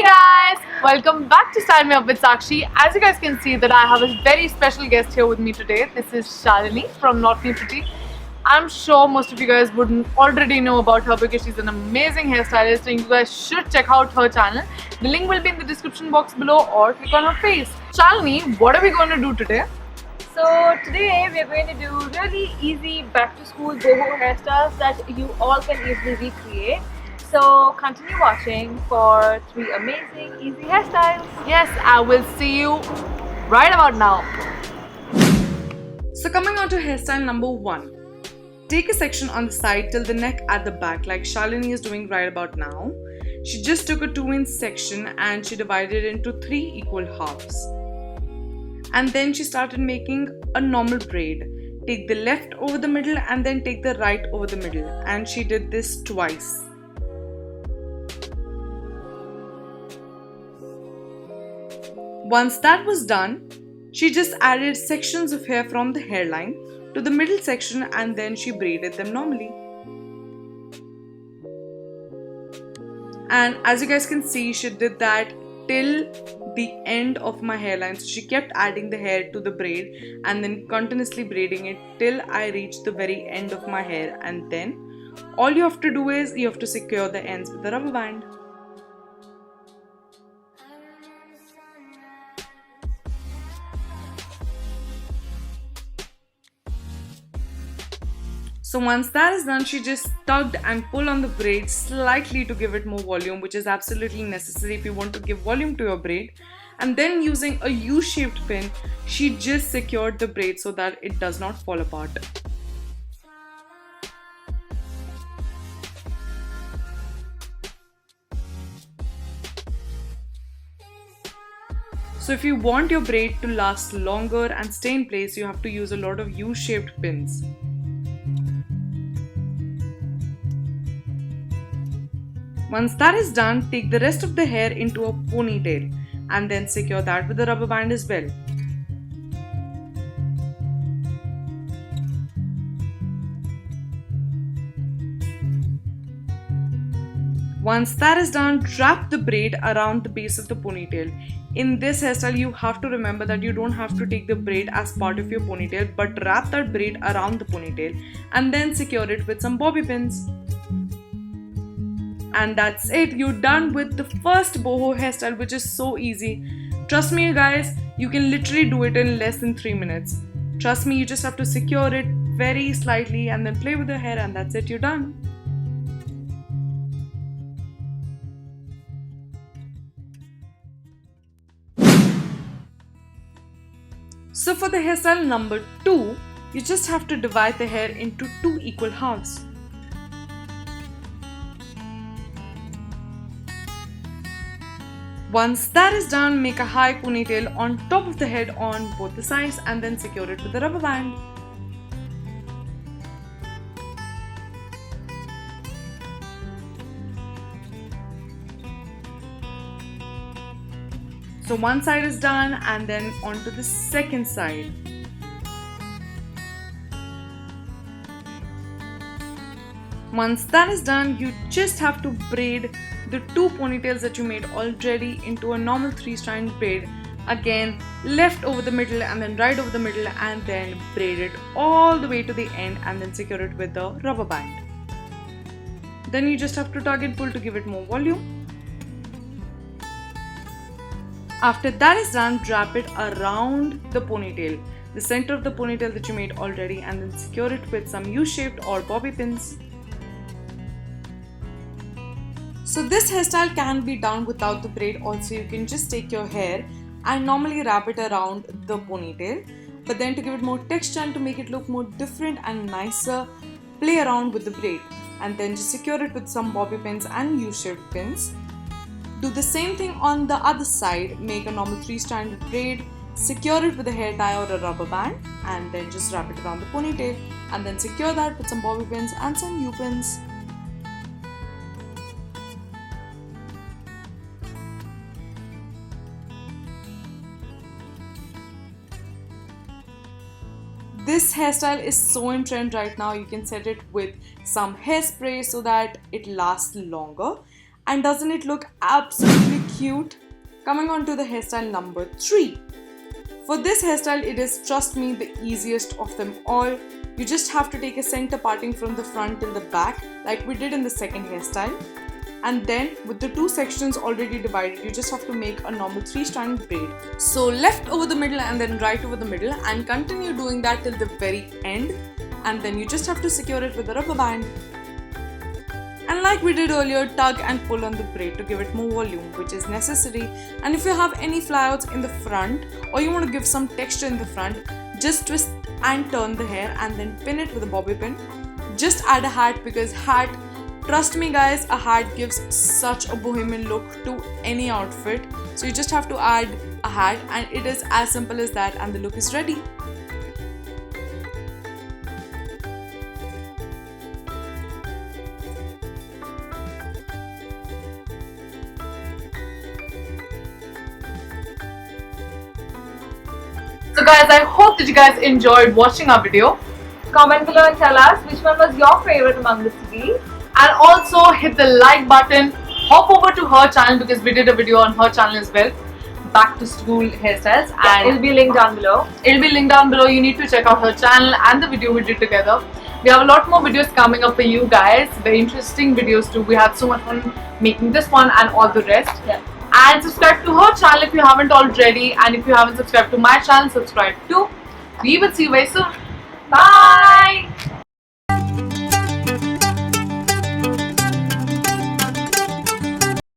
guys, welcome back to Style Me Up with Sakshi. As you guys can see that I have a very special guest here with me today. This is Shalini from Not Me Pretty. I'm sure most of you guys would already know about her because she's an amazing hairstylist and you guys should check out her channel. The link will be in the description box below or click on her face. Shalini, what are we going to do today? So today we are going to do really easy back to school boho hairstyles that you all can easily recreate. So continue watching for 3 amazing easy hairstyles. Yes, I will see you right about now. So coming on to hairstyle number 1. Take a section on the side till the neck at the back like Shalini is doing right about now. She just took a 2-inch section and she divided it into 3 equal halves. And then she started making a normal braid. Take the left over the middle and then take the right over the middle, and she did this twice. Once that was done, she just added sections of hair from the hairline to the middle section and then she braided them normally. And as you guys can see, she did that till the end of my hairline. So she kept adding the hair to the braid and then continuously braiding it till I reached the very end of my hair, and then all you have to do is you have to secure the ends with the rubber band. So once that is done, she just tugged and pulled on the braid slightly to give it more volume, which is absolutely necessary if you want to give volume to your braid. And then using a U-shaped pin, she just secured the braid so that it does not fall apart. So if you want your braid to last longer and stay in place, you have to use a lot of U-shaped pins. Once that is done, take the rest of the hair into a ponytail and then secure that with a rubber band as well. Once that is done, wrap the braid around the base of the ponytail. In this hairstyle, you have to remember that you don't have to take the braid as part of your ponytail, but wrap that braid around the ponytail and then secure it with some bobby pins. And that's it, you're done with the first boho hairstyle, which is so easy. Trust me guys, you can literally do it in less than 3 minutes. Trust me, you just have to secure it very slightly and then play with the hair, and that's it, you're done. So for the hairstyle number 2, you just have to divide the hair into 2 equal halves. Once that is done, make a high ponytail on top of the head on both the sides and then secure it with a rubber band. So one side is done and then onto the second side. Once that is done, you just have to braid the 2 ponytails that you made already into a normal 3-strand braid. Again, left over the middle and then right over the middle, and then braid it all the way to the end and then secure it with a rubber band. Then you just have to tug and pull to give it more volume. After that is done, wrap it around the ponytail, the center of the ponytail that you made already, and then secure it with some U-shaped or bobby pins. So this hairstyle can be done without the braid also. You can just take your hair and normally wrap it around the ponytail, but then to give it more texture and to make it look more different and nicer, play around with the braid and then just secure it with some bobby pins and U-shaped pins. Do the same thing on the other side. Make a normal 3-stranded braid, secure it with a hair tie or a rubber band, and then just wrap it around the ponytail and then secure that with some bobby pins and some U-pins. This hairstyle is so in trend right now. You can set it with some hairspray so that it lasts longer. And doesn't it look absolutely cute? Coming on to the hairstyle number 3. For this hairstyle, it is, trust me, the easiest of them all. You just have to take a center parting from the front till the back, like we did in the second hairstyle. And then with the 2 sections already divided, you just have to make a normal 3-strand braid. So left over the middle and then right over the middle, and continue doing that till the very end. And then you just have to secure it with a rubber band. And like we did earlier, tug and pull on the braid to give it more volume, which is necessary. And if you have any flyouts in the front, or you want to give some texture in the front, just twist and turn the hair and then pin it with a bobby pin. Just add a hat, because hat, trust me guys, a hat gives such a bohemian look to any outfit. So you just have to add a hat, and it is as simple as that, and the look is ready. So guys, I hope that you guys enjoyed watching our video. Comment below and tell us which one was your favorite among the 3. And also hit the like button. Hop over to her channel, because we did a video on her channel as well. Back to school hairstyles. And it'll be linked down below. It'll be linked down below. You need to check out her channel and the video we did together. We have a lot more videos coming up for you guys. Very interesting videos too. We had so much fun making this one and all the rest. Yeah. And subscribe to her channel if you haven't already. And if you haven't subscribed to my channel, subscribe too. We will see you very soon. Bye!